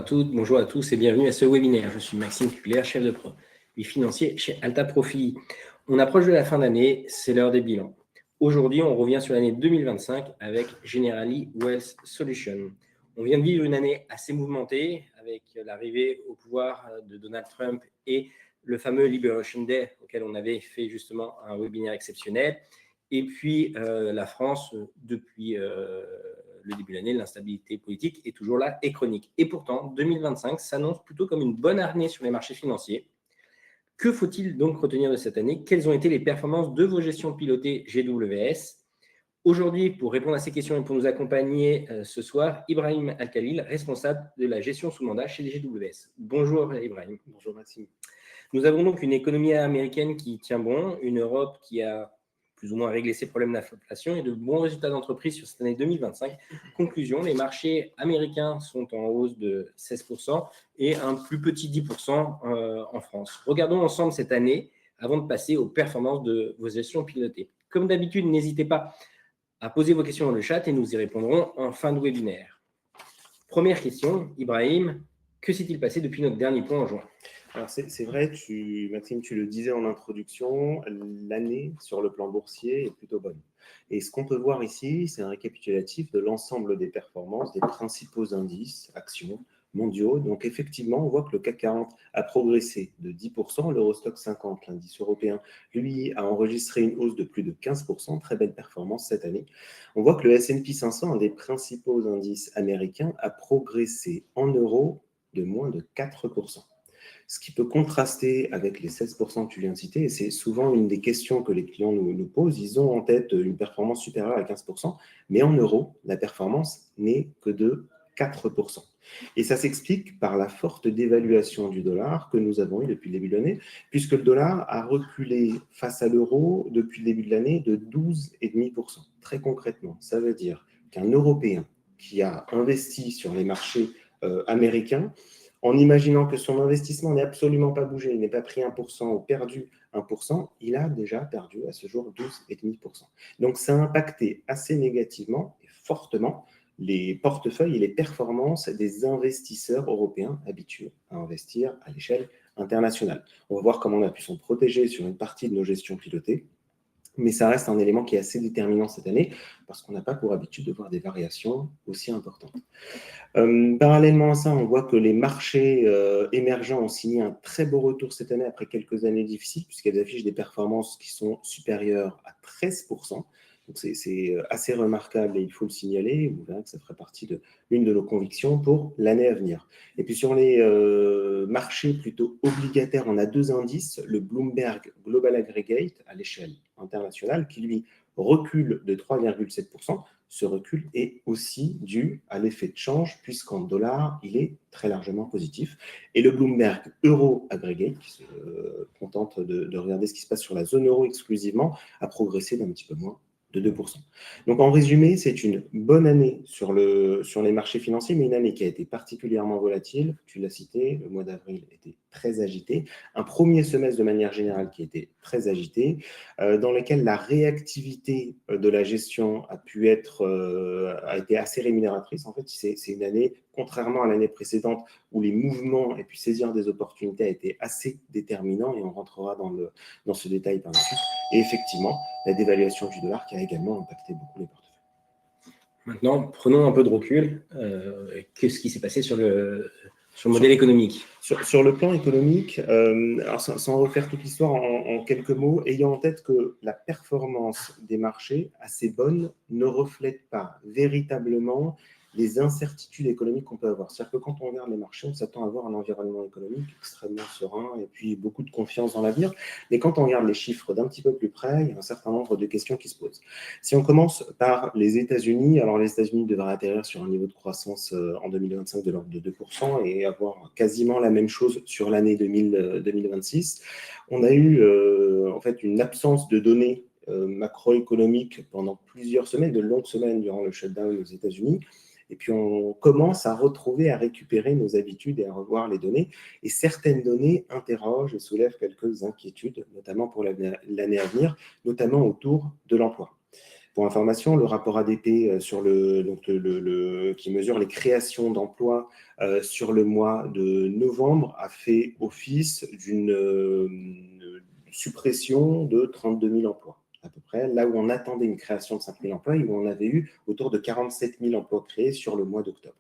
toutes, bonjour à tous et bienvenue à ce webinaire. Je suis Maxime Cucler, chef de produit financier chez Alta Profit. On approche de la fin d'année, c'est l'heure des bilans. Aujourd'hui, on revient sur l'année 2025 avec Generali Wealth Solutions. On vient de vivre une année assez mouvementée avec l'arrivée au pouvoir de Donald Trump et le fameux Liberation Day auquel on avait fait justement un webinaire exceptionnel. Et puis la France, depuis le début de l'année, l'instabilité politique est toujours là et chronique. Et pourtant, 2025 s'annonce plutôt comme une bonne année sur les marchés financiers. Que faut-il donc retenir de cette année? Quelles ont été les performances de vos gestions pilotées GWS? Aujourd'hui, pour répondre à ces questions et pour nous accompagner ce soir, Ibrahim Al-Khalil, responsable de la gestion sous mandat chez GWS. Bonjour Ibrahim. Bonjour Maxime. Nous avons donc une économie américaine qui tient bon, une Europe qui a plus ou moins réglé ses problèmes d'inflation et de bons résultats d'entreprise sur cette année 2025. Conclusion, les marchés américains sont en hausse de 16% et un plus petit 10% en France. Regardons ensemble cette année avant de passer aux performances de vos gestions pilotées. Comme d'habitude, n'hésitez pas à poser vos questions dans le chat et nous y répondrons en fin de webinaire. Première question, Ibrahim, que s'est-il passé depuis notre dernier point en juin? Alors c'est vrai, Maxime, tu le disais en introduction, l'année sur le plan boursier est plutôt bonne. Et ce qu'on peut voir ici, c'est un récapitulatif de l'ensemble des performances des principaux indices, actions mondiaux. Donc effectivement, on voit que le CAC 40 a progressé de 10%, l'Eurostoxx 50, l'indice européen, lui, a enregistré une hausse de plus de 15%, très belle performance cette année. On voit que le S&P 500, un des principaux indices américains, a progressé en euros de moins de 4%. Ce qui peut contraster avec les 16% que tu viens de citer, et c'est souvent une des questions que les clients nous posent. Ils ont en tête une performance supérieure à 15%, mais en euros, la performance n'est que de 4%. Et ça s'explique par la forte dévaluation du dollar que nous avons eue depuis le début de l'année, puisque le dollar a reculé face à l'euro depuis le début de l'année de 12,5%. Très concrètement, ça veut dire qu'un Européen qui a investi sur les marchés américains, en imaginant que son investissement n'est absolument pas bougé, il n'est pas pris 1% ou perdu 1%, il a déjà perdu à ce jour 12,5%. Donc, ça a impacté assez négativement et fortement les portefeuilles et les performances des investisseurs européens habitués à investir à l'échelle internationale. On va voir comment on a pu s'en protéger sur une partie de nos gestions pilotées. Mais ça reste un élément qui est assez déterminant cette année parce qu'on n'a pas pour habitude de voir des variations aussi importantes. Parallèlement à ça, on voit que les marchés émergents ont signé un très beau retour cette année après quelques années difficiles puisqu'elles affichent des performances qui sont supérieures à 13%. Donc c'est assez remarquable et il faut le signaler. Vous verrez que ça ferait partie de l'une de nos convictions pour l'année à venir. Et puis sur les marchés plutôt obligataires, on a deux indices, le Bloomberg Global Aggregate à l'échelle internationale qui lui recule de 3,7%. Ce recul est aussi dû à l'effet de change puisqu'en dollars, il est très largement positif. Et le Bloomberg Euro Aggregate, qui se contente de regarder ce qui se passe sur la zone euro exclusivement, a progressé d'un petit peu moins de 2%. Donc, en résumé, c'est une bonne année sur les marchés financiers, mais une année qui a été particulièrement volatile. Tu l'as cité, le mois d'avril était très agité. Un premier semestre de manière générale qui était très agité, dans lequel la réactivité de la gestion a été assez rémunératrice. En fait, c'est une année, contrairement à l'année précédente, où les mouvements et puis saisir des opportunités a été assez déterminant, et on rentrera dans ce détail par la suite. Et effectivement, la dévaluation du dollar qui a également impacté beaucoup les portefeuilles. Maintenant, prenons un peu de recul. Qu'est-ce qui s'est passé sur le modèle économique? Sur le plan économique, alors sans refaire toute l'histoire en quelques mots, ayant en tête que la performance des marchés, assez bonne, ne reflète pas véritablement les incertitudes économiques qu'on peut avoir. C'est-à-dire que quand on regarde les marchés, on s'attend à avoir un environnement économique extrêmement serein et puis beaucoup de confiance dans l'avenir. Mais quand on regarde les chiffres d'un petit peu plus près, il y a un certain nombre de questions qui se posent. Si on commence par les États-Unis, alors les États-Unis devraient atterrir sur un niveau de croissance en 2025 de l'ordre de 2% et avoir quasiment la même chose sur l'année 2026. On a eu en fait une absence de données macroéconomiques pendant plusieurs semaines, de longues semaines durant le shutdown aux États-Unis. Et puis, on commence à retrouver, à récupérer nos habitudes et à revoir les données. Et certaines données interrogent et soulèvent quelques inquiétudes, notamment pour l'année à venir, notamment autour de l'emploi. Pour information, le rapport ADP qui mesure les créations d'emplois sur le mois de novembre a fait office d'une suppression de 32 000 emplois à peu près, là où on attendait une création de 5 000 emplois, où on avait eu autour de 47 000 emplois créés sur le mois d'octobre.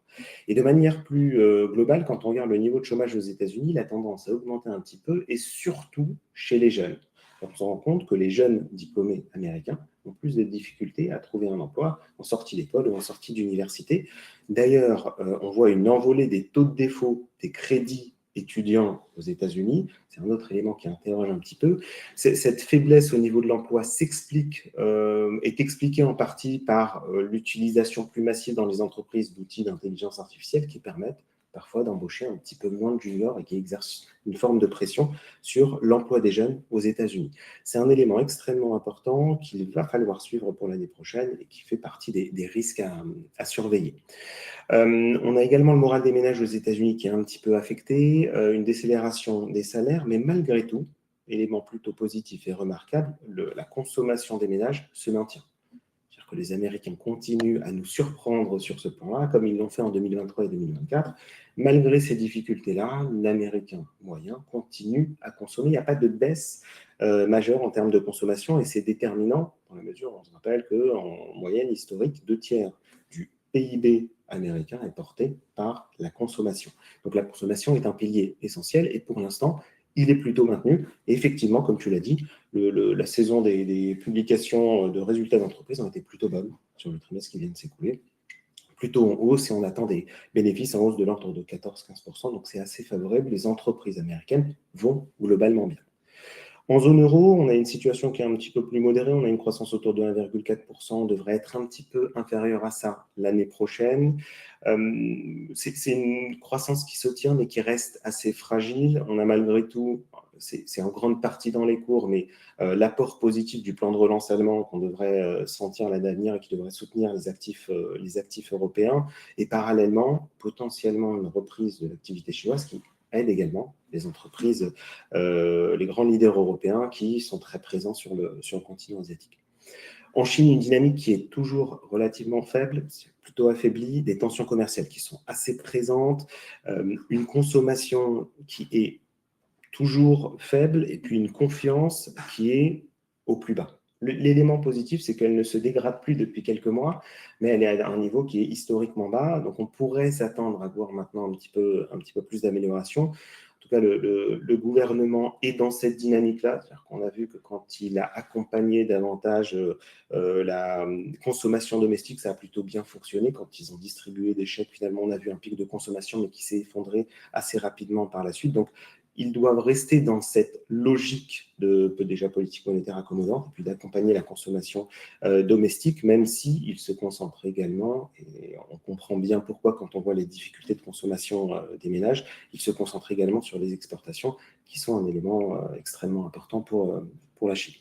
Et de manière plus globale, quand on regarde le niveau de chômage aux États-Unis, la tendance a augmenté un petit peu, et surtout chez les jeunes. On se rend compte que les jeunes diplômés américains ont plus de difficultés à trouver un emploi en sortie d'école ou en sortie d'université. D'ailleurs, on voit une envolée des taux de défaut des crédits étudiants aux États-Unis. C'est un autre élément qui interroge un petit peu. Cette faiblesse au niveau de l'emploi est expliquée en partie par l'utilisation plus massive dans les entreprises d'outils d'intelligence artificielle qui permettent parfois d'embaucher un petit peu moins de juniors et qui exercent une forme de pression sur l'emploi des jeunes aux États-Unis. C'est un élément extrêmement important qu'il va falloir suivre pour l'année prochaine et qui fait partie des risques à surveiller. On a également le moral des ménages aux États-Unis qui est un petit peu affecté, une décélération des salaires, mais malgré tout, élément plutôt positif et remarquable, la consommation des ménages se maintient. C'est-à-dire que les Américains continuent à nous surprendre sur ce point-là, comme ils l'ont fait en 2023 et 2024. Malgré ces difficultés-là, l'Américain moyen continue à consommer. Il n'y a pas de baisse majeure en termes de consommation et c'est déterminant dans la mesure où on se rappelle qu'en moyenne historique, 2/3 du PIB américain est porté par la consommation. Donc la consommation est un pilier essentiel et pour l'instant, il est plutôt maintenu. Et effectivement, comme tu l'as dit, la saison des publications de résultats d'entreprise ont été plutôt bonnes sur le trimestre qui vient de s'écouler, plutôt en hausse et on attend des bénéfices en hausse de l'ordre de 14-15%. Donc c'est assez favorable. Les entreprises américaines vont globalement bien. En zone euro, on a une situation qui est un petit peu plus modérée. On a une croissance autour de 1,4%. On devrait être un petit peu inférieur à ça l'année prochaine. C'est une croissance qui se tient, mais qui reste assez fragile. On a malgré tout, c'est en grande partie dans les cours, mais l'apport positif du plan de relance allemand qu'on devrait sentir l'année à venir et qui devrait soutenir les actifs européens. Et parallèlement, potentiellement une reprise de l'activité chinoise qui aide également les entreprises, les grands leaders européens qui sont très présents sur le continent asiatique. En Chine, une dynamique qui est toujours relativement faible, plutôt affaiblie, des tensions commerciales qui sont assez présentes, une consommation qui est toujours faible et puis une confiance qui est au plus bas. L'élément positif, c'est qu'elle ne se dégrade plus depuis quelques mois, mais elle est à un niveau qui est historiquement bas. Donc, on pourrait s'attendre à voir maintenant un petit peu plus d'amélioration. En tout cas, le gouvernement est dans cette dynamique-là. C'est-à-dire qu'on a vu que quand il a accompagné davantage la consommation domestique, ça a plutôt bien fonctionné. Quand ils ont distribué des chèques, finalement, on a vu un pic de consommation, mais qui s'est effondré assez rapidement par la suite. Donc, ils doivent rester dans cette logique de déjà politique monétaire accommodante et puis d'accompagner la consommation domestique, même s'ils se concentrent également, et on comprend bien pourquoi quand on voit les difficultés de consommation des ménages, ils se concentrent également sur les exportations, qui sont un élément extrêmement important pour la Chine.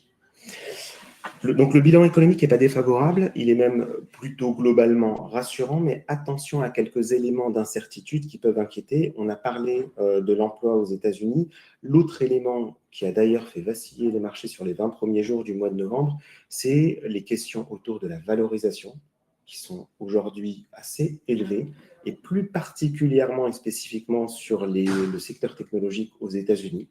Donc le bilan économique n'est pas défavorable, il est même plutôt globalement rassurant, mais attention à quelques éléments d'incertitude qui peuvent inquiéter. On a parlé de l'emploi aux États-Unis. L'autre élément qui a d'ailleurs fait vaciller les marchés sur les 20 premiers jours du mois de novembre, c'est les questions autour de la valorisation, qui sont aujourd'hui assez élevées, et plus particulièrement et spécifiquement sur le secteur technologique aux États-Unis,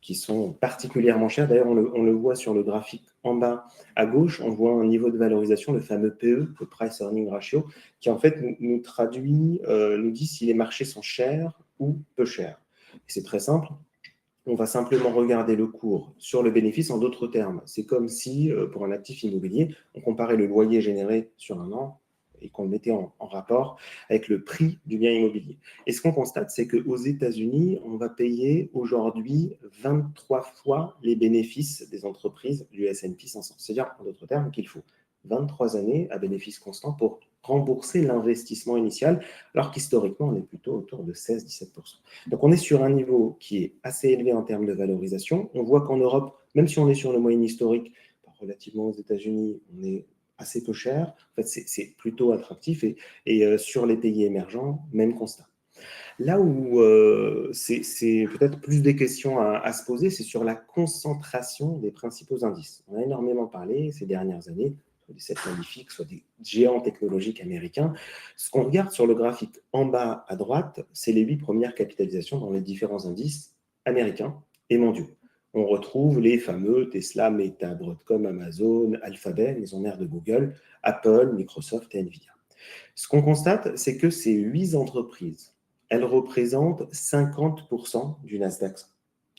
qui sont particulièrement chers. D'ailleurs, on le voit sur le graphique en bas à gauche, on voit un niveau de valorisation, le fameux PE, le Price Earning Ratio, qui en fait nous dit si les marchés sont chers ou peu chers. Et c'est très simple. On va simplement regarder le cours sur le bénéfice. En d'autres termes, c'est comme si, pour un actif immobilier, on comparait le loyer généré sur un an et qu'on le mettait en rapport avec le prix du bien immobilier. Et ce qu'on constate, c'est qu'aux États-Unis, on va payer aujourd'hui 23 fois les bénéfices des entreprises du S&P 500. C'est-à-dire, en d'autres termes, qu'il faut 23 années à bénéfice constant pour rembourser l'investissement initial, alors qu'historiquement, on est plutôt autour de 16-17%. Donc, on est sur un niveau qui est assez élevé en termes de valorisation. On voit qu'en Europe, même si on est sur le moyenne historique, relativement aux États-Unis, on est assez peu cher. En fait, c'est plutôt attractif. Et sur les pays émergents, même constat. Là où c'est peut-être plus des questions à se poser, c'est sur la concentration des principaux indices. On a énormément parlé ces dernières années les 7 magnifiques, soit des géants technologiques américains. Ce qu'on regarde sur le graphique en bas à droite, c'est les 8 premières capitalisations dans les différents indices américains et mondiaux. On retrouve les fameux Tesla, Meta, Broadcom, Amazon, Alphabet, maison mère de Google, Apple, Microsoft et Nvidia. Ce qu'on constate, c'est que ces 8 entreprises, elles représentent 50% du Nasdaq.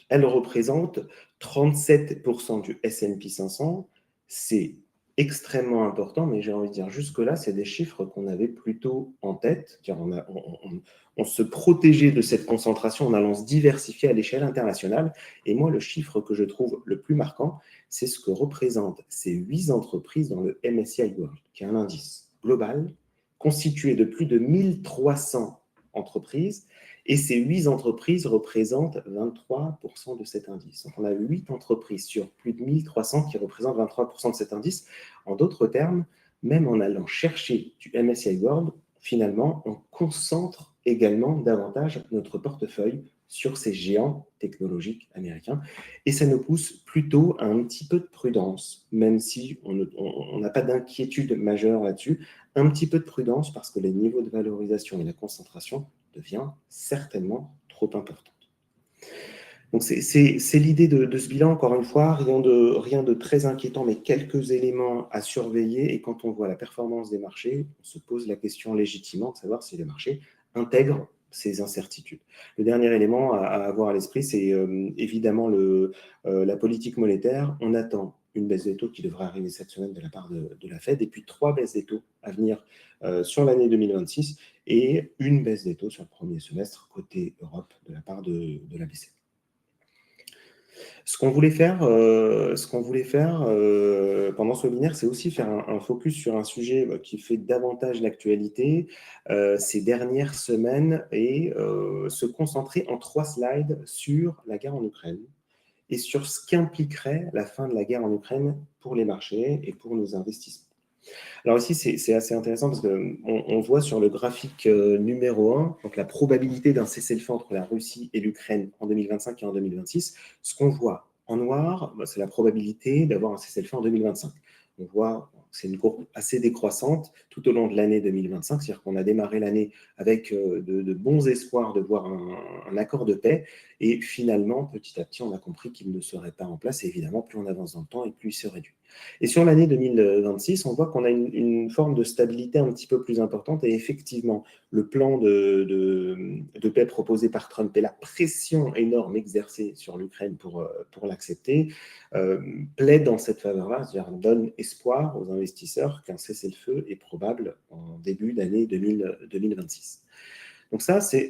Elles représentent 37% du S&P 500. C'est extrêmement important, mais j'ai envie de dire jusque-là, c'est des chiffres qu'on avait plutôt en tête, car on se protégeait de cette concentration en allant se diversifier à l'échelle internationale. Et moi, le chiffre que je trouve le plus marquant, c'est ce que représentent ces 8 entreprises dans le MSCI World, qui est un indice global constitué de plus de 1300 entreprises, et ces 8 entreprises représentent 23% de cet indice. Donc on a 8 entreprises sur plus de 1300 qui représentent 23% de cet indice. En d'autres termes, même en allant chercher du MSCI World, finalement, on concentre également davantage notre portefeuille sur ces géants technologiques américains. Et ça nous pousse plutôt à un petit peu de prudence, même si on n'a pas d'inquiétude majeure là-dessus, un petit peu de prudence parce que les niveaux de valorisation et la concentration devient certainement trop importante. Donc c'est l'idée de ce bilan, encore une fois, rien de très inquiétant, mais quelques éléments à surveiller. Et quand on voit la performance des marchés, on se pose la question légitimement de savoir si les marchés intègrent ces incertitudes. Le dernier élément à avoir à l'esprit, c'est évidemment la politique monétaire. On attend une baisse des taux qui devrait arriver cette semaine de la part de la Fed, et puis 3 baisses des taux à venir sur l'année 2026, et une baisse des taux sur le premier semestre côté Europe de la part de la BCE. Ce qu'on voulait faire pendant ce webinaire, c'est aussi faire un focus sur un sujet qui fait davantage l'actualité ces dernières semaines, et se concentrer en 3 slides sur la guerre en Ukraine et sur ce qu'impliquerait la fin de la guerre en Ukraine pour les marchés et pour nos investissements. Alors ici, c'est assez intéressant parce qu'on voit sur le graphique numéro 1, donc la probabilité d'un cessez-le-feu entre la Russie et l'Ukraine en 2025 et en 2026. Ce qu'on voit en noir, c'est la probabilité d'avoir un cessez-le-feu en 2025. On voit que c'est une courbe assez décroissante tout au long de l'année 2025, c'est-à-dire qu'on a démarré l'année avec de bons espoirs de voir un accord de paix, et finalement, petit à petit, on a compris qu'il ne serait pas en place, et évidemment, plus on avance dans le temps et plus il se réduit. Et sur l'année 2026, on voit qu'on a une forme de stabilité un petit peu plus importante, et effectivement, le plan de paix proposé par Trump et la pression énorme exercée sur l'Ukraine pour l'accepter plaide dans cette faveur-là, c'est-à-dire donne espoir aux investisseurs qu'un cessez-le-feu est probable en début d'année 2026. Donc ça, c'est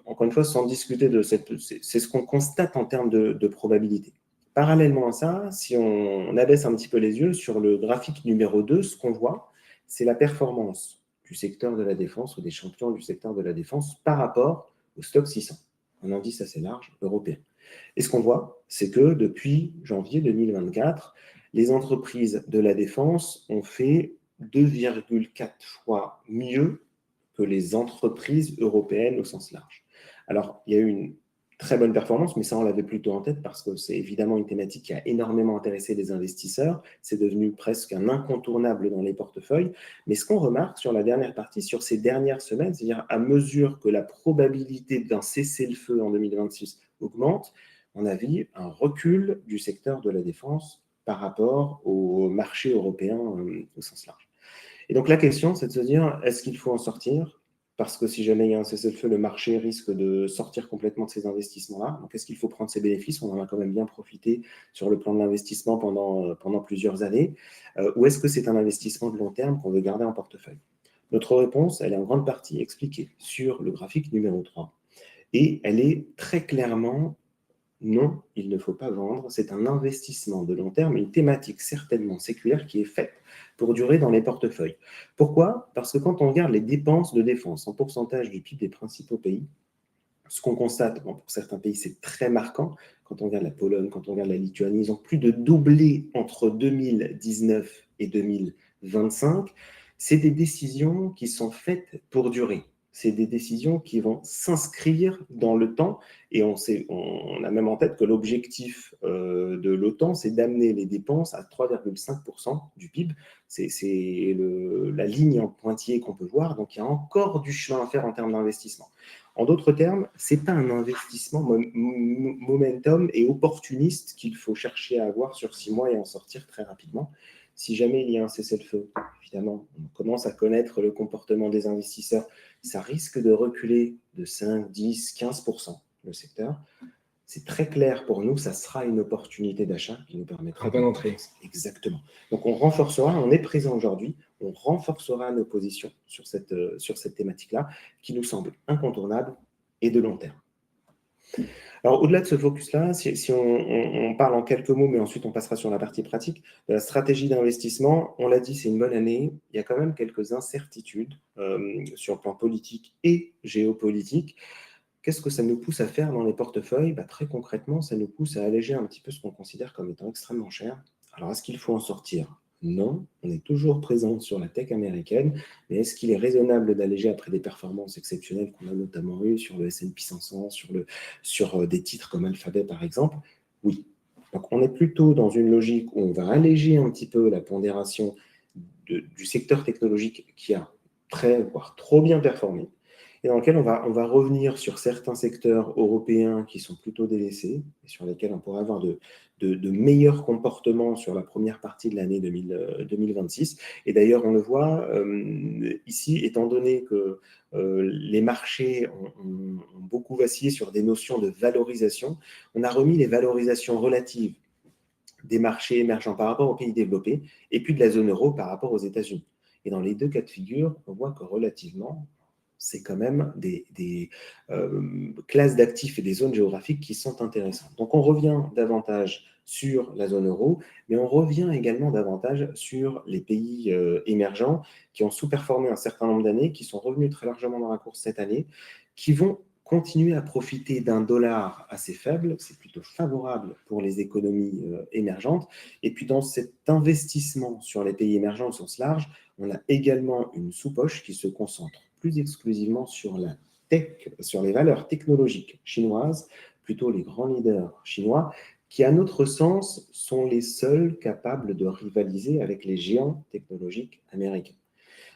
encore une fois, sans discuter c'est ce qu'on constate en termes de probabilité. Parallèlement à ça, si on abaisse un petit peu les yeux sur le graphique numéro 2, ce qu'on voit, c'est la performance du secteur de la défense ou des champions du secteur de la défense par rapport au stock 600, un indice assez large européen. Et ce qu'on voit, c'est que depuis janvier 2024, les entreprises de la défense ont fait 2,4 fois mieux que les entreprises européennes au sens large. Alors, il y a eu une très bonne performance, mais ça, on l'avait plutôt en tête parce que c'est évidemment une thématique qui a énormément intéressé les investisseurs. C'est devenu presque un incontournable dans les portefeuilles. Mais ce qu'on remarque sur la dernière partie, sur ces dernières semaines, c'est-à-dire à mesure que la probabilité d'un cessez-le-feu en 2026 augmente, on a vu un recul du secteur de la défense par rapport au marché européen au sens large. Et donc la question, c'est de se dire, est-ce qu'il faut en sortir ? Parce que si jamais il y a un cessez-le-feu, le marché risque de sortir complètement de ces investissements-là. Donc, est-ce qu'il faut prendre ces bénéfices ? On en a quand même bien profité sur le plan de l'investissement pendant plusieurs années. Ou est-ce que c'est un investissement de long terme qu'on veut garder en portefeuille ? Notre réponse, elle est en grande partie expliquée sur le graphique numéro 3. Et elle est très clairement non, il ne faut pas vendre. C'est un investissement de long terme, une thématique certainement séculaire qui est faite pour durer dans les portefeuilles. Pourquoi ? Parce que quand on regarde les dépenses de défense en pourcentage du PIB des principaux pays, ce qu'on constate, pour certains pays, c'est très marquant. Quand on regarde la Pologne, quand on regarde la Lituanie, ils ont plus de doublé entre 2019 et 2025. C'est des décisions qui sont faites pour durer. c'est des décisions qui vont s'inscrire dans le temps. Et on a même en tête que l'objectif de l'OTAN, c'est d'amener les dépenses à 3,5% du PIB. C'est la ligne en pointillé qu'on peut voir. Donc, il y a encore du chemin à faire en termes d'investissement. En d'autres termes, ce n'est pas un investissement momentum et opportuniste qu'il faut chercher à avoir sur 6 mois et en sortir très rapidement. Si jamais il y a un cessez-le-feu, évidemment, on commence à connaître le comportement des investisseurs, ça risque de reculer de 5, 10, 15% le secteur. C'est très clair pour nous, ça sera une opportunité d'achat qui nous permettra d'entrer. Exactement. Donc on renforcera, on est présent aujourd'hui, on renforcera nos positions sur cette thématique-là qui nous semble incontournable et de long terme. Alors, au-delà de ce focus-là, si on parle en quelques mots, mais ensuite on passera sur la partie pratique, de la stratégie d'investissement, on l'a dit, c'est une bonne année. Il y a quand même quelques incertitudes sur le plan politique et géopolitique. Qu'est-ce que ça nous pousse à faire dans les portefeuilles? Très concrètement, ça nous pousse à alléger un petit peu ce qu'on considère comme étant extrêmement cher. Alors, est-ce qu'il faut en sortir? Non, on est toujours présent sur la tech américaine, mais est-ce qu'il est raisonnable d'alléger après des performances exceptionnelles qu'on a notamment eues sur le S&P 500, sur des titres comme Alphabet par exemple? Oui. Donc on est plutôt dans une logique où on va alléger un petit peu la pondération du secteur technologique qui a très, voire trop bien performé, et dans lequel on va revenir sur certains secteurs européens qui sont plutôt délaissés, et sur lesquels on pourrait avoir de meilleurs comportements sur la première partie de l'année 2026. Et d'ailleurs, on le voit ici, étant donné que les marchés ont beaucoup vacillé sur des notions de valorisation, on a remis les valorisations relatives des marchés émergents par rapport aux pays développés, et puis de la zone euro par rapport aux États-Unis. Et dans les deux cas de figure, on voit que relativement, c'est quand même des classes d'actifs et des zones géographiques qui sont intéressantes. Donc, on revient davantage sur la zone euro, mais on revient également davantage sur les pays émergents qui ont sous-performé un certain nombre d'années, qui sont revenus très largement dans la course cette année, qui vont continuer à profiter d'un dollar assez faible. C'est plutôt favorable pour les économies émergentes. Et puis, dans cet investissement sur les pays émergents au sens large, on a également une sous-poche qui se concentre plus exclusivement sur la tech, sur les valeurs technologiques chinoises, plutôt les grands leaders chinois, qui, à notre sens, sont les seuls capables de rivaliser avec les géants technologiques américains.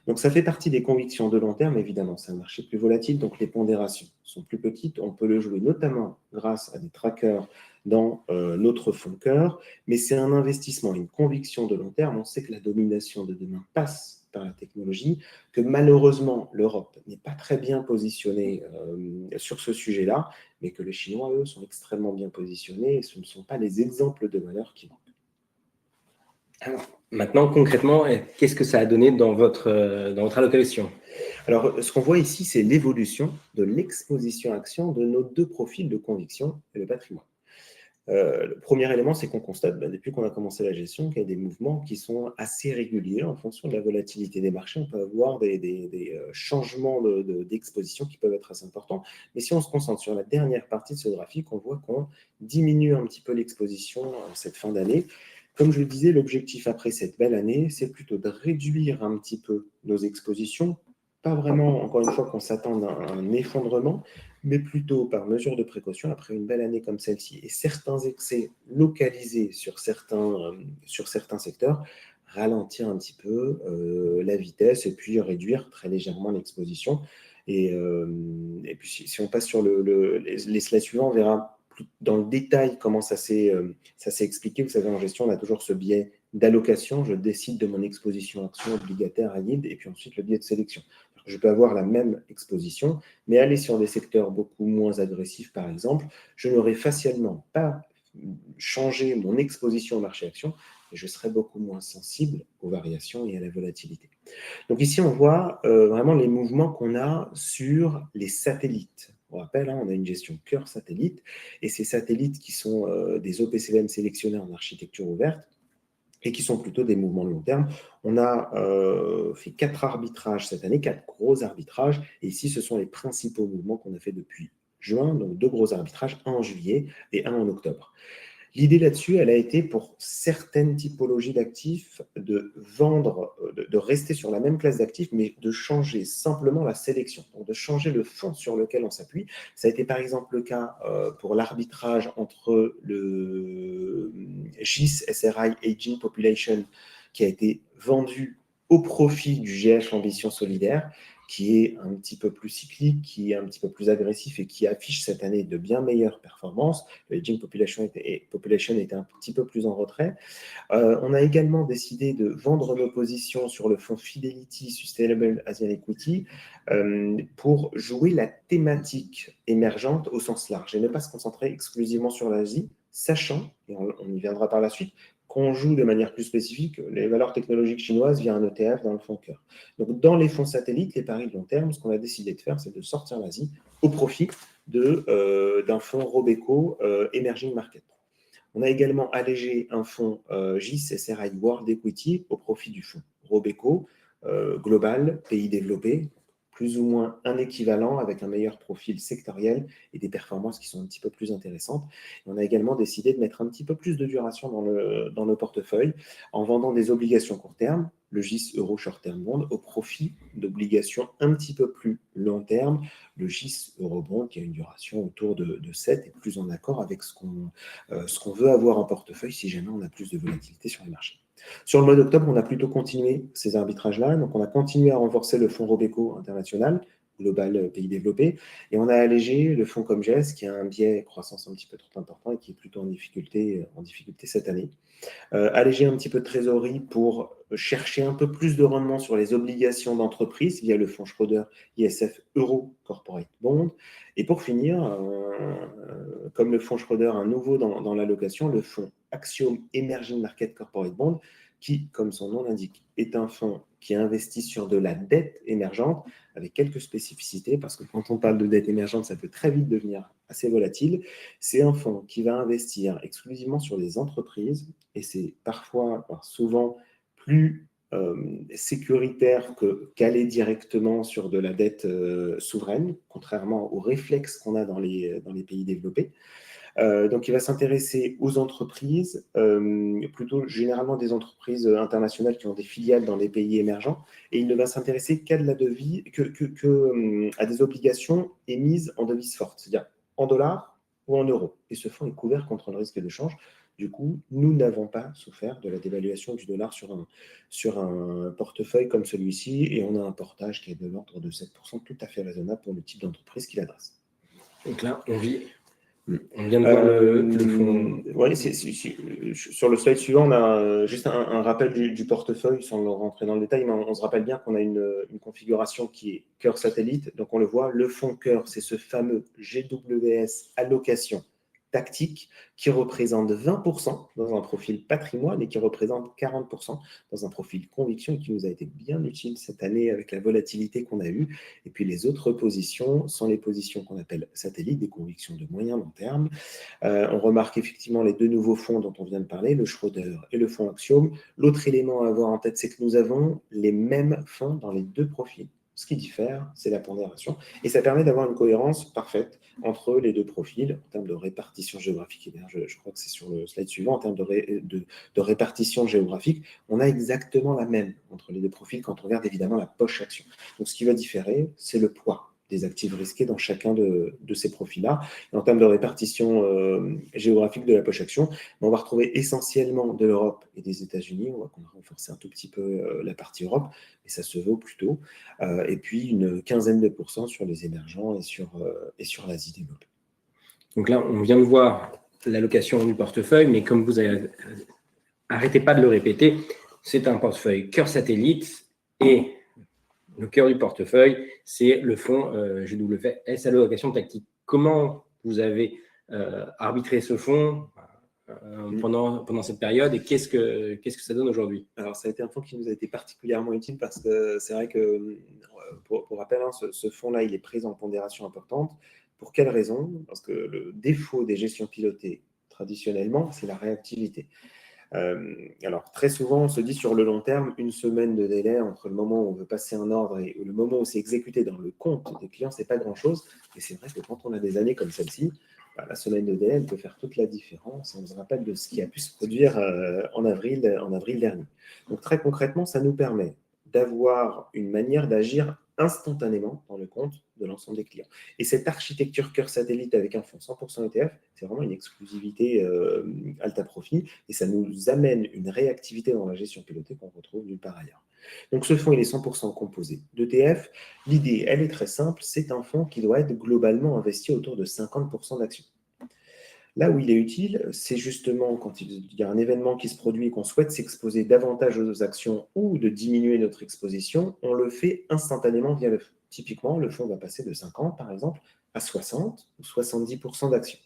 Donc, ça fait partie des convictions de long terme, évidemment. C'est un marché plus volatile, donc les pondérations sont plus petites. On peut le jouer notamment grâce à des trackers dans notre fonds cœur, mais c'est un investissement, une conviction de long terme. On sait que la domination de demain passe par la technologie, que malheureusement, l'Europe n'est pas très bien positionnée sur ce sujet-là, mais que les Chinois, eux, sont extrêmement bien positionnés et ce ne sont pas les exemples de valeur qui manquent. Alors, maintenant, concrètement, qu'est-ce que ça a donné dans votre allocation? Alors, ce qu'on voit ici, c'est l'évolution de l'exposition action de nos deux profils de conviction et le patrimoine. Le premier élément, c'est qu'on constate, depuis qu'on a commencé la gestion, qu'il y a des mouvements qui sont assez réguliers en fonction de la volatilité des marchés. On peut avoir des changements d'exposition qui peuvent être assez importants. Mais si on se concentre sur la dernière partie de ce graphique, on voit qu'on diminue un petit peu l'exposition en cette fin d'année. Comme je le disais, l'objectif après cette belle année, c'est plutôt de réduire un petit peu nos expositions. Pas vraiment, encore une fois, qu'on s'attende à un effondrement, mais plutôt par mesure de précaution après une belle année comme celle-ci et certains excès localisés sur certains secteurs, ralentir un petit peu la vitesse et puis réduire très légèrement l'exposition. Et puis si on passe sur les slides suivants, on verra dans le détail comment ça s'est expliqué. Vous savez, en gestion, on a toujours ce biais d'allocation. Je décide de mon exposition action obligataire à yield et puis ensuite le biais de sélection. Je peux avoir la même exposition, mais aller sur des secteurs beaucoup moins agressifs, par exemple, je n'aurai facialement pas changé mon exposition au marché action et je serai beaucoup moins sensible aux variations et à la volatilité. Donc ici, on voit vraiment les mouvements qu'on a sur les satellites. On rappelle, on a une gestion cœur satellite, et ces satellites qui sont des OPCVM sélectionnés en architecture ouverte, et qui sont plutôt des mouvements de long terme. On a fait 4 arbitrages cette année, 4 gros arbitrages, et ici, ce sont les principaux mouvements qu'on a fait depuis juin, donc 2 gros arbitrages, un en juillet et un en octobre. L'idée là-dessus, elle a été pour certaines typologies d'actifs de vendre, de rester sur la même classe d'actifs, mais de changer simplement la sélection, donc de changer le fonds sur lequel on s'appuie. Ça a été par exemple le cas pour l'arbitrage entre le GIS SRI Aging Population qui a été vendu au profit du GF Ambition Solidaire, qui est un petit peu plus cyclique, qui est un petit peu plus agressif et qui affiche cette année de bien meilleures performances. Le Aging Population était un petit peu plus en retrait. On a également décidé de vendre nos positions sur le fonds Fidelity Sustainable Asian Equity pour jouer la thématique émergente au sens large et ne pas se concentrer exclusivement sur l'Asie, sachant, et on y viendra par la suite, qu'on joue de manière plus spécifique les valeurs technologiques chinoises via un ETF dans le fonds cœur. Donc, dans les fonds satellites, les paris de long terme, ce qu'on a décidé de faire, c'est de sortir l'Asie au profit d'un fonds Robeco Emerging Market. On a également allégé un fonds GIS SRI World Equity au profit du fonds Robeco Global Pays Développés, plus ou moins un équivalent avec un meilleur profil sectoriel et des performances qui sont un petit peu plus intéressantes. Et on a également décidé de mettre un petit peu plus de duration dans le portefeuille en vendant des obligations court terme, le GIS Euro Short Term Bond, au profit d'obligations un petit peu plus long terme, le GIS Eurobond qui a une duration autour de 7 et plus en accord avec ce qu'on veut avoir en portefeuille si jamais on a plus de volatilité sur les marchés. Sur le mois d'octobre, on a plutôt continué ces arbitrages-là. Donc, on a continué à renforcer le fonds Robeco international, global pays développé, et on a allégé le fonds Comgest, qui a un biais croissance un petit peu trop important et qui est plutôt en difficulté cette année. Alléger un petit peu de trésorerie pour chercher un peu plus de rendement sur les obligations d'entreprise via le fonds Schroder ISF Euro Corporate Bond. Et pour finir, comme le fonds Schroder, un nouveau dans l'allocation, le fonds Axiom Emerging Market Corporate Bond, qui, comme son nom l'indique, est un fonds qui investit sur de la dette émergente, avec quelques spécificités, parce que quand on parle de dette émergente, ça peut très vite devenir assez volatile. C'est un fonds qui va investir exclusivement sur des entreprises, et c'est souvent plus sécuritaire qu'aller directement sur de la dette souveraine, contrairement aux réflexes qu'on a dans les pays développés. Donc, il va s'intéresser aux entreprises, plutôt généralement des entreprises internationales qui ont des filiales dans des pays émergents, et il ne va s'intéresser qu'à de la devise, à des obligations émises en devise forte, c'est-à-dire en dollars ou en euros. Et ce fonds est couvert contre le risque de change. Du coup, nous n'avons pas souffert de la dévaluation du dollar sur un portefeuille comme celui-ci, et on a un portage qui est de l'ordre de 7%, tout à fait raisonnable pour le type d'entreprise qu'il adresse. Donc là, on vient de voir le fonds. Oui, sur le slide suivant, on a juste un rappel du portefeuille sans rentrer dans le détail, mais on se rappelle bien qu'on a une configuration qui est cœur satellite. Donc, on le voit, le fonds cœur, c'est ce fameux GWS allocation tactique qui représente 20% dans un profil patrimoine et qui représente 40% dans un profil conviction et qui nous a été bien utile cette année avec la volatilité qu'on a eue. Et puis les autres positions sont les positions qu'on appelle satellites, des convictions de moyen long terme. On remarque effectivement les deux nouveaux fonds dont on vient de parler, le Schroder et le fonds Axiom. L'autre élément à avoir en tête, c'est que nous avons les mêmes fonds dans les deux profils. Ce qui diffère, c'est la pondération. Et ça permet d'avoir une cohérence parfaite entre les deux profils en termes de répartition géographique. Et bien, je crois que c'est sur le slide suivant, en termes de répartition géographique, on a exactement la même entre les deux profils quand on regarde évidemment la poche action. Donc, ce qui va différer, c'est le poids des actifs risqués dans chacun de ces profils-là. Et en termes de répartition géographique de la poche action, on va retrouver essentiellement de l'Europe et des États-Unis. On va renforcer un tout petit peu la partie Europe, mais ça se vaut plutôt. Et puis une quinzaine de pourcents sur les émergents et sur l'Asie développée. Donc là, on vient de voir l'allocation du portefeuille, mais comme vous arrêtez pas de le répéter, c'est un portefeuille cœur satellite et le cœur du portefeuille, c'est le fonds GWS allocation tactique. Comment vous avez arbitré ce fonds pendant cette période et qu'est-ce que ça donne aujourd'hui? Alors, ça a été un fonds qui nous a été particulièrement utile parce que c'est vrai que, pour rappel, ce fonds-là, il est présent en pondération importante. Pour quelle raison? Parce que le défaut des gestions pilotées, traditionnellement, c'est la réactivité. Alors, très souvent, on se dit sur le long terme, une semaine de délai entre le moment où on veut passer un ordre et le moment où c'est exécuté dans le compte des clients, c'est pas grand-chose. Mais c'est vrai que quand on a des années comme celle-ci, La semaine de délai, elle peut faire toute la différence. On se rappelle de ce qui a pu se produire en avril dernier. Donc très concrètement, ça nous permet d'avoir une manière d'agir instantanément dans le compte de l'ensemble des clients. Et cette architecture cœur satellite avec un fonds 100% ETF, c'est vraiment une exclusivité Alta Profit et ça nous amène une réactivité dans la gestion pilotée qu'on retrouve nulle part ailleurs. Donc ce fonds, il est 100% composé d'ETF. L'idée, elle est très simple, c'est un fonds qui doit être globalement investi autour de 50% d'actions. Là où il est utile, c'est justement quand il y a un événement qui se produit et qu'on souhaite s'exposer davantage aux actions ou de diminuer notre exposition, on le fait instantanément via le fonds. Typiquement, le fonds va passer de 50, par exemple, à 60 ou 70% d'actions.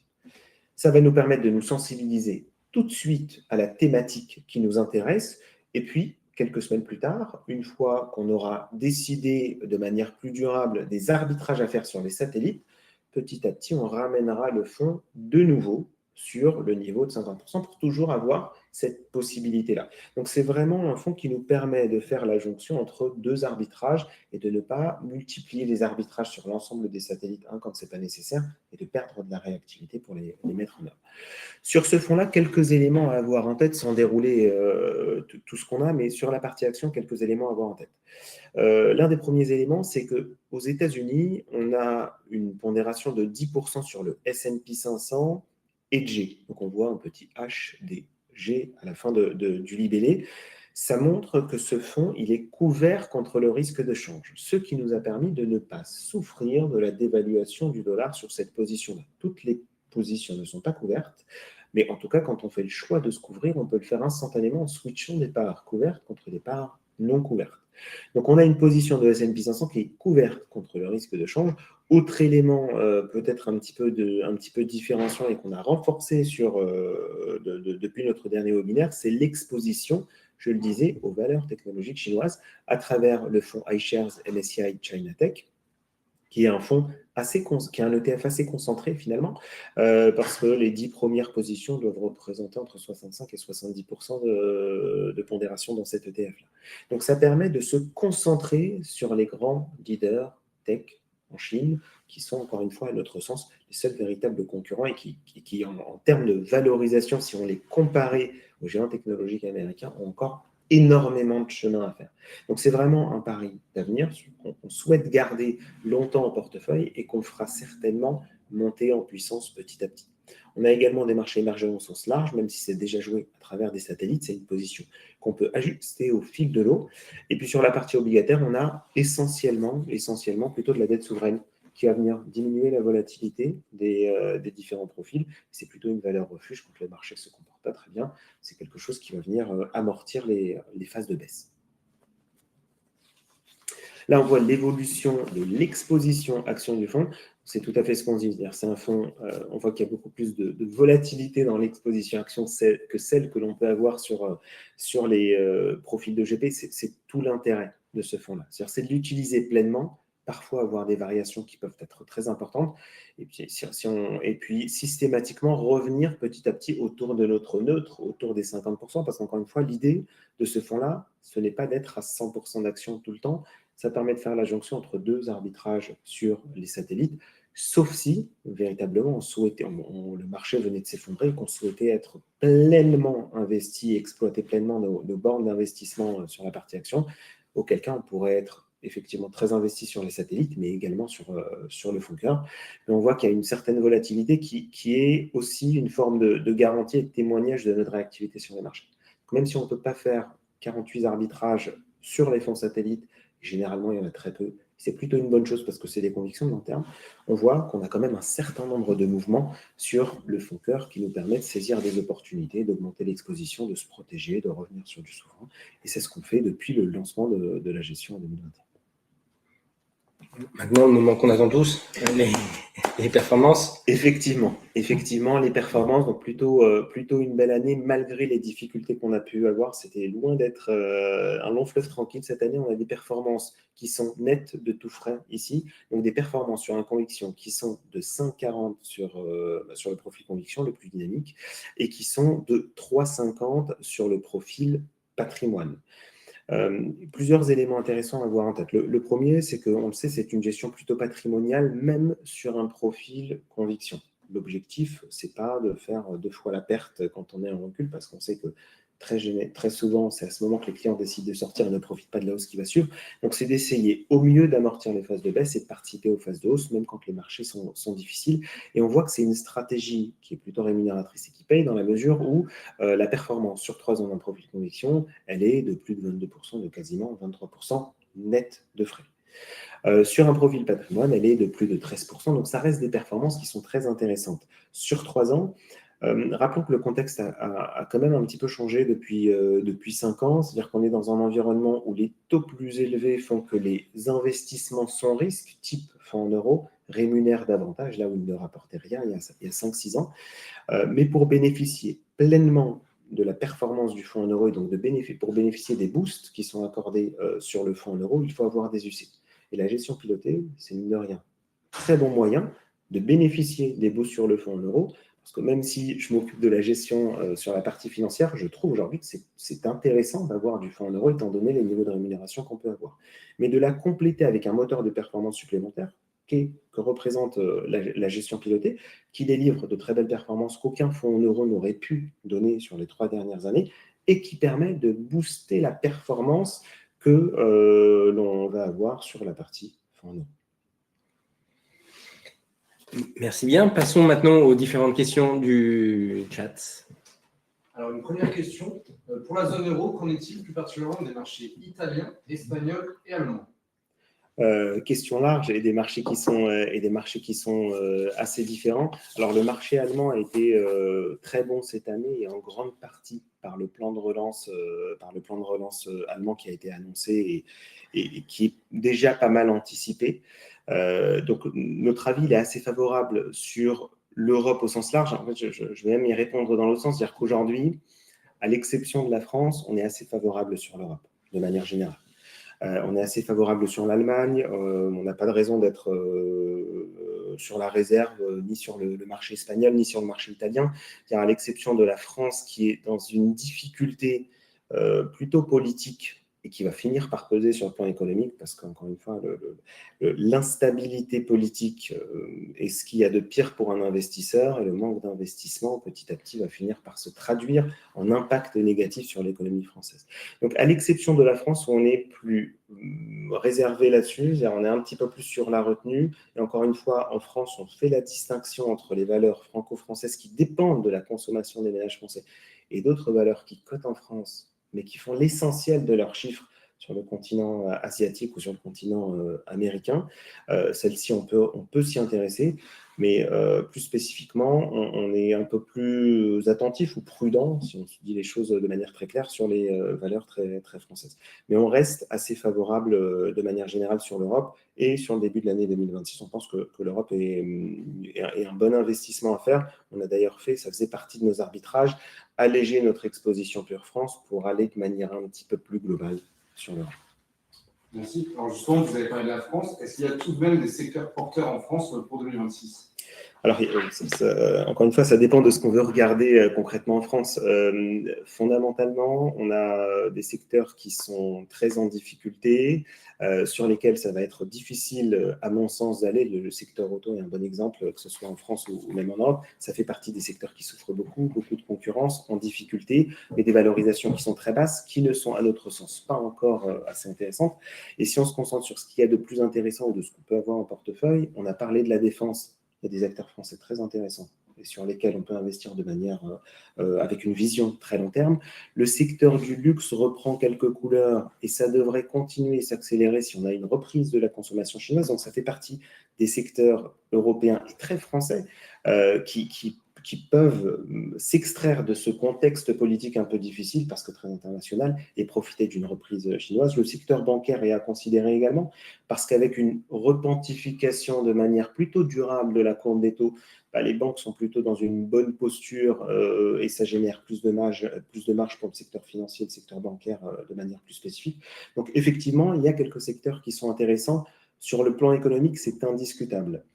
Ça va nous permettre de nous sensibiliser tout de suite à la thématique qui nous intéresse et puis, quelques semaines plus tard, une fois qu'on aura décidé de manière plus durable des arbitrages à faire sur les satellites, petit à petit, on ramènera le fonds de nouveau sur le niveau de 50% pour toujours avoir cette possibilité-là. Donc, c'est vraiment un fonds qui nous permet de faire la jonction entre deux arbitrages et de ne pas multiplier les arbitrages sur l'ensemble des satellites quand ce n'est pas nécessaire et de perdre de la réactivité pour les mettre en œuvre. Sur ce fonds-là, quelques éléments à avoir en tête sans dérouler tout ce qu'on a, mais sur la partie action, quelques éléments à avoir en tête. L'un des premiers éléments, c'est qu'aux États-Unis, on a une pondération de 10% sur le S&P 500 et G. Donc, on voit un petit H, D, G à la fin du libellé. Ça montre que ce fonds, il est couvert contre le risque de change, ce qui nous a permis de ne pas souffrir de la dévaluation du dollar sur cette position-là. Toutes les positions ne sont pas couvertes, mais en tout cas, quand on fait le choix de se couvrir, on peut le faire instantanément en switchant des parts couvertes contre des parts non couvertes. Donc, on a une position de S&P 500 qui est couverte contre le risque de change. Autre élément peut-être un petit peu différenciant et qu'on a renforcé depuis notre dernier webinaire, c'est l'exposition, je le disais, aux valeurs technologiques chinoises à travers le fonds iShares MSCI China Tech, qui est un fonds qui est un ETF assez concentré finalement, parce que les 10 premières positions doivent représenter entre 65 et 70% de pondération dans cet ETF-là. Donc ça permet de se concentrer sur les grands leaders tech en Chine, qui sont encore une fois, à notre sens, les seuls véritables concurrents et qui en termes de valorisation, si on les comparait aux géants technologiques américains, ont encore énormément de chemin à faire. Donc, c'est vraiment un pari d'avenir qu'on souhaite garder longtemps en portefeuille et qu'on fera certainement monter en puissance petit à petit. On a également des marchés émergents au sens large, même si c'est déjà joué à travers des satellites, c'est une position qu'on peut ajuster au fil de l'eau. Et puis, sur la partie obligataire, on a essentiellement plutôt de la dette souveraine qui va venir diminuer la volatilité des différents profils. C'est plutôt une valeur refuge quand le marché se comporte pas très bien. C'est quelque chose qui va venir amortir les phases de baisse. Là, on voit l'évolution de l'exposition action du fonds. C'est tout à fait ce qu'on dit. C'est un fonds, on voit qu'il y a beaucoup plus de volatilité dans l'exposition action que celle que l'on peut avoir sur les profils de GP. C'est tout l'intérêt de ce fonds-là. C'est de l'utiliser pleinement, parfois avoir des variations qui peuvent être très importantes, et puis systématiquement revenir petit à petit autour de notre neutre, autour des 50%, parce qu'encore une fois, l'idée de ce fonds-là, ce n'est pas d'être à 100% d'action tout le temps. Ça permet de faire la jonction entre deux arbitrages sur les satellites, sauf si, véritablement, le marché venait de s'effondrer et qu'on souhaitait être pleinement investi, exploiter pleinement nos bornes d'investissement sur la partie action, auquel cas on pourrait être effectivement très investi sur les satellites, mais également sur le fonds cœur. Mais on voit qu'il y a une certaine volatilité qui est aussi une forme de garantie et de témoignage de notre réactivité sur les marchés. Donc, même si on ne peut pas faire 48 arbitrages sur les fonds satellites, généralement, il y en a très peu. C'est plutôt une bonne chose parce que c'est des convictions de long terme. On voit qu'on a quand même un certain nombre de mouvements sur le fonds cœur qui nous permet de saisir des opportunités, d'augmenter l'exposition, de se protéger, de revenir sur du souverain. Et c'est ce qu'on fait depuis le lancement de la gestion en 2021. Maintenant, le moment qu'on attend tous, les performances. Effectivement, les performances, donc plutôt une belle année, malgré les difficultés qu'on a pu avoir. C'était loin d'être un long fleuve tranquille. Cette année, on a des performances qui sont nettes de tout frais ici. Donc, des performances sur un conviction qui sont de 5,40 sur le profil conviction, le plus dynamique, et qui sont de 3,50 sur le profil patrimoine. Plusieurs éléments intéressants à avoir en tête. Le premier, c'est qu'on le sait, c'est une gestion plutôt patrimoniale, même sur un profil conviction. L'objectif, ce n'est pas de faire 2 fois la perte quand on est en recul, parce qu'on sait que très souvent, c'est à ce moment que les clients décident de sortir et ne profitent pas de la hausse qui va suivre. Donc, c'est d'essayer au mieux d'amortir les phases de baisse et de participer aux phases de hausse, même quand les marchés sont difficiles. Et on voit que c'est une stratégie qui est plutôt rémunératrice et qui paye dans la mesure où la performance sur 3 ans d'un profil de conviction, elle est de plus de 22%, de quasiment 23% net de frais. Sur un profil patrimoine, elle est de plus de 13%, donc ça reste des performances qui sont très intéressantes. Sur 3 ans, rappelons que le contexte a quand même un petit peu changé depuis 5 ans, c'est-à-dire qu'on est dans un environnement où les taux plus élevés font que les investissements sans risque, type fonds en euros, rémunèrent davantage, là où ils ne rapportaient rien il y a 5-6 ans. Mais pour bénéficier pleinement de la performance du fonds en euros et donc pour bénéficier des boosts qui sont accordés sur le fonds en euros, il faut avoir des UCITS. Et la gestion pilotée, c'est mine de rien très bon moyen de bénéficier des boosts sur le fonds en euros, parce que même si je m'occupe de la gestion sur la partie financière, je trouve aujourd'hui que c'est intéressant d'avoir du fonds en euros étant donné les niveaux de rémunération qu'on peut avoir. Mais de la compléter avec un moteur de performance supplémentaire que représente la gestion pilotée, qui délivre de très belles performances qu'aucun fonds en euros n'aurait pu donner sur les 3 dernières années et qui permet de booster la performance que l'on va avoir sur la partie fonds en euros. Merci bien. Passons maintenant aux différentes questions du chat. Alors, une première question. Pour la zone euro, qu'en est-il plus particulièrement des marchés italiens, espagnols et allemands? Question large et des marchés qui sont assez différents. Alors le marché allemand a été très bon cette année et en grande partie par le plan de relance allemand qui a été annoncé et qui est déjà pas mal anticipé. Donc notre avis il est assez favorable sur l'Europe au sens large. En fait, je vais même y répondre dans l'autre sens, c'est-à-dire qu'aujourd'hui, à l'exception de la France, on est assez favorable sur l'Europe de manière générale. On est assez favorable sur l'Allemagne. On n'a pas de raison d'être sur la réserve, ni sur le marché espagnol, ni sur le marché italien. Car à l'exception de la France, qui est dans une difficulté plutôt politique et qui va finir par peser sur le plan économique, parce qu'encore une fois, l'instabilité politique est ce qu'il y a de pire pour un investisseur, et le manque d'investissement, petit à petit, va finir par se traduire en impact négatif sur l'économie française. Donc, à l'exception de la France, où on est plus réservé là-dessus, on est un petit peu plus sur la retenue, et encore une fois, en France, on fait la distinction entre les valeurs franco-françaises qui dépendent de la consommation des ménages français et d'autres valeurs qui cotent en France, mais qui font l'essentiel de leurs chiffres sur le continent asiatique ou sur le continent américain. Celle-ci, on peut s'y intéresser, mais plus spécifiquement, on est un peu plus attentif ou prudent, si on se dit les choses de manière très claire, sur les valeurs très, très françaises. Mais on reste assez favorable de manière générale sur l'Europe et sur le début de l'année 2026. On pense que l'Europe est un bon investissement à faire. On a d'ailleurs fait, ça faisait partie de nos arbitrages, alléger notre exposition Pure France pour aller de manière un petit peu plus globale sur l'Europe. Merci. Alors justement, vous avez parlé de la France. Est-ce qu'il y a tout de même des secteurs porteurs en France pour 2026? Alors, encore une fois, ça dépend de ce qu'on veut regarder concrètement en France. Fondamentalement, on a des secteurs qui sont très en difficulté, sur lesquels ça va être difficile, à mon sens, d'aller. Le secteur auto est un bon exemple, que ce soit en France ou même en Europe. Ça fait partie des secteurs qui souffrent beaucoup de concurrence, en difficulté, et des valorisations qui sont très basses, qui ne sont, à notre sens, pas encore assez intéressantes. Et si on se concentre sur ce qu'il y a de plus intéressant ou de ce qu'on peut avoir en portefeuille, on a parlé de la défense. Il y a des acteurs français très intéressants et sur lesquels on peut investir de manière avec une vision très long terme. Le secteur du luxe reprend quelques couleurs et ça devrait continuer et s'accélérer si on a une reprise de la consommation chinoise. Donc, ça fait partie des secteurs européens et très français qui peuvent s'extraire de ce contexte politique un peu difficile, parce que très international, et profiter d'une reprise chinoise. Le secteur bancaire est à considérer également, parce qu'avec une repentification de manière plutôt durable de la courbe des taux, les banques sont plutôt dans une bonne posture et ça génère plus de marge pour le secteur financier, le secteur bancaire de manière plus spécifique. Donc effectivement, il y a quelques secteurs qui sont intéressants. Sur le plan économique, c'est indiscutable.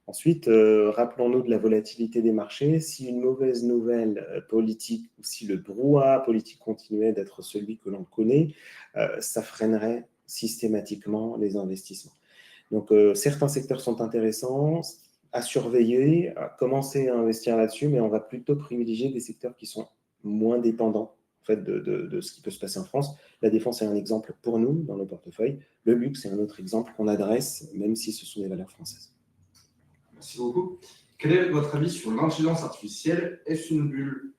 Ensuite, rappelons-nous de la volatilité des marchés. Si une mauvaise nouvelle politique ou si le brouhaha politique continuait d'être celui que l'on connaît, ça freinerait systématiquement les investissements. Donc, certains secteurs sont intéressants. à surveiller, à commencer à investir là-dessus, mais on va plutôt privilégier des secteurs qui sont moins dépendants en fait, de ce qui peut se passer en France. La défense est un exemple pour nous dans nos portefeuilles. Le luxe est un autre exemple qu'on adresse, même si ce sont des valeurs françaises. Merci beaucoup. Quel est votre avis sur l'intelligence artificielle? Est-ce une bulle?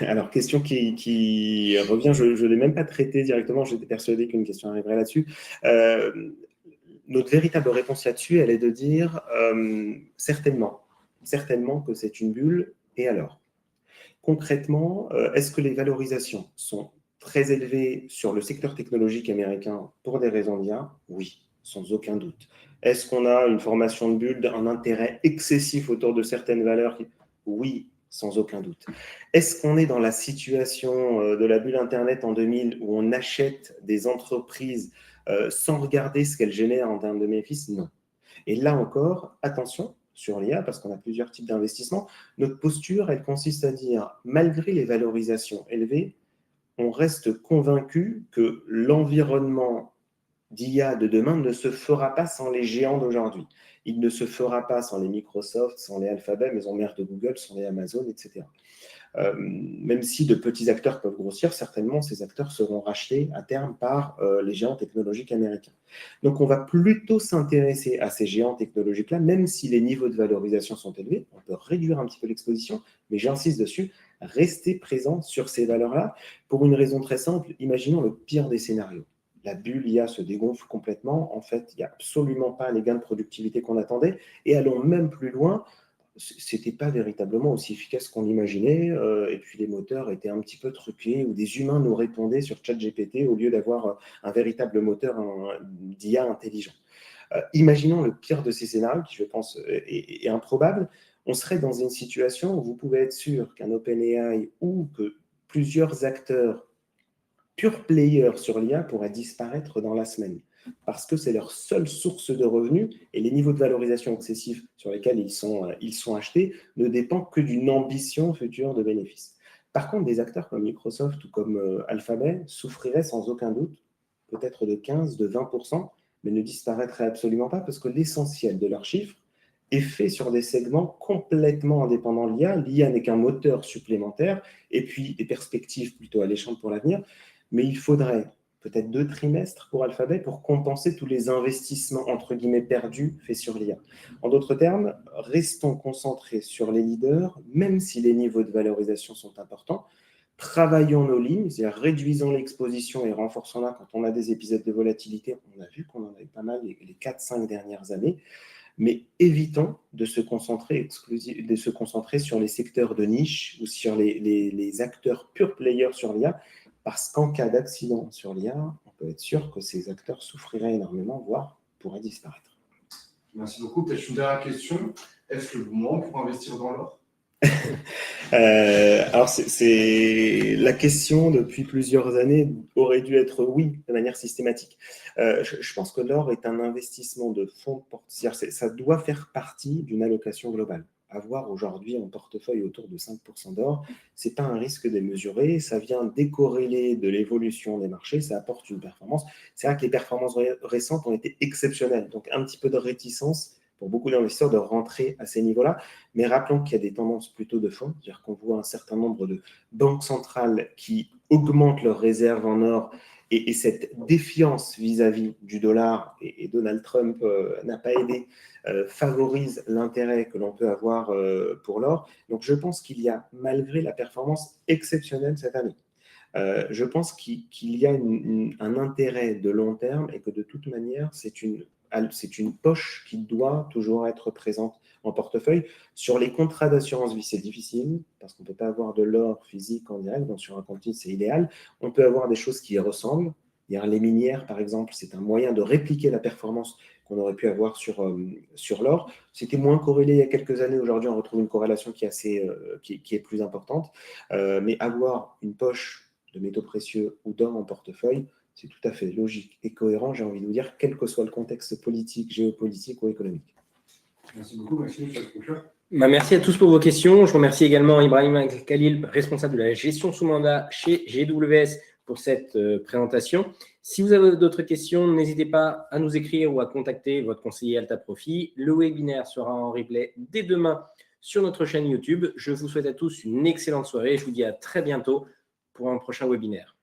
Alors, question qui revient, je ne l'ai même pas traitée directement, j'étais persuadé qu'une question arriverait là-dessus. Notre véritable réponse là-dessus, elle est de dire certainement que c'est une bulle, et alors? Concrètement, est-ce que les valorisations sont très élevées sur le secteur technologique américain pour des raisons d'IA? Oui, sans aucun doute. Est-ce qu'on a une formation de bulle, un intérêt excessif autour de certaines valeurs? Oui, sans aucun doute. Est-ce qu'on est dans la situation de la bulle Internet en 2000 où on achète des entreprises sans regarder ce qu'elles génèrent en termes de bénéfices? Non. Et là encore, attention sur l'IA, parce qu'on a plusieurs types d'investissements. Notre posture, elle consiste à dire, malgré les valorisations élevées, on reste convaincu que l'environnement d'IA de demain ne se fera pas sans les géants d'aujourd'hui. Il ne se fera pas sans les Microsoft, sans les Alphabet, maison mère de Google, sans les Amazon, etc. Même si de petits acteurs peuvent grossir, certainement ces acteurs seront rachetés à terme par les géants technologiques américains. Donc on va plutôt s'intéresser à ces géants technologiques-là, même si les niveaux de valorisation sont élevés. On peut réduire un petit peu l'exposition, mais j'insiste dessus, rester présent sur ces valeurs-là pour une raison très simple. Imaginons le pire des scénarios. La bulle IA se dégonfle complètement. En fait, il n'y a absolument pas les gains de productivité qu'on attendait. Et allons même plus loin, c'était pas véritablement aussi efficace qu'on l'imaginait, et puis les moteurs étaient un petit peu truqués, ou des humains nous répondaient sur ChatGPT au lieu d'avoir un véritable moteur d'IA intelligent. Imaginons le pire de ces scénarios, qui je pense est improbable. On serait dans une situation où vous pouvez être sûr qu'un OpenAI ou que plusieurs acteurs pure players sur l'IA pourraient disparaître dans la semaine, parce que c'est leur seule source de revenus, et les niveaux de valorisation excessifs sur lesquels ils sont achetés ne dépendent que d'une ambition future de bénéfices. Par contre, des acteurs comme Microsoft ou comme Alphabet souffriraient sans aucun doute, peut-être de 15, de 20%, mais ne disparaîtraient absolument pas, parce que l'essentiel de leurs chiffres est fait sur des segments complètement indépendants de l'IA. L'IA n'est qu'un moteur supplémentaire, et puis des perspectives plutôt alléchantes pour l'avenir. Mais il faudrait peut-être 2 trimestres pour Alphabet pour compenser tous les investissements, entre guillemets, perdus faits sur l'IA. En d'autres termes, restons concentrés sur les leaders, même si les niveaux de valorisation sont importants. Travaillons nos lignes, c'est-à-dire réduisons l'exposition et renforçons-la quand on a des épisodes de volatilité. On a vu qu'on en avait pas mal les 4-5 dernières années. Mais évitons de se concentrer sur les secteurs de niche ou sur les acteurs pure players sur l'IA, parce qu'en cas d'accident sur l'IA, on peut être sûr que ces acteurs souffriraient énormément, voire pourraient disparaître. Merci beaucoup. Peut-être une dernière question. Est-ce le bon moment pour investir dans l'or? Alors, c'est la question depuis plusieurs années aurait dû être oui, de manière systématique. Je pense que l'or est un investissement de fonds de portefeuille. Ça doit faire partie d'une allocation globale. Avoir aujourd'hui en portefeuille autour de 5% d'or, ce n'est pas un risque démesuré, ça vient décorréler de l'évolution des marchés, ça apporte une performance. C'est vrai que les performances récentes ont été exceptionnelles, donc un petit peu de réticence pour beaucoup d'investisseurs de rentrer à ces niveaux-là. Mais rappelons qu'il y a des tendances plutôt de fond, c'est-à-dire qu'on voit un certain nombre de banques centrales qui augmentent leurs réserves en or, et cette défiance vis-à-vis du dollar, et Donald Trump n'a pas aidé, favorise l'intérêt que l'on peut avoir pour l'or. Donc je pense qu'il y a, malgré la performance exceptionnelle cette année, je pense qu'il y a un intérêt de long terme, et que de toute manière, c'est une poche qui doit toujours être présente en portefeuille. Sur les contrats d'assurance vie, c'est difficile, parce qu'on ne peut pas avoir de l'or physique en direct, donc sur un compte titre, c'est idéal. On peut avoir des choses qui y ressemblent. Les minières, par exemple, c'est un moyen de répliquer la performance qu'on aurait pu avoir sur l'or. C'était moins corrélé il y a quelques années. Aujourd'hui, on retrouve une corrélation qui est plus importante. Mais avoir une poche de métaux précieux ou d'or en portefeuille, c'est tout à fait logique et cohérent, j'ai envie de vous dire, quel que soit le contexte politique, géopolitique ou économique. Merci beaucoup, Maxime. Merci à tous pour vos questions. Je remercie également Ibrahim Khalil, responsable de la gestion sous mandat chez GWS, pour cette présentation. Si vous avez d'autres questions, n'hésitez pas à nous écrire ou à contacter votre conseiller Alta Profit. Le webinaire sera en replay dès demain sur notre chaîne YouTube. Je vous souhaite à tous une excellente soirée et je vous dis à très bientôt pour un prochain webinaire.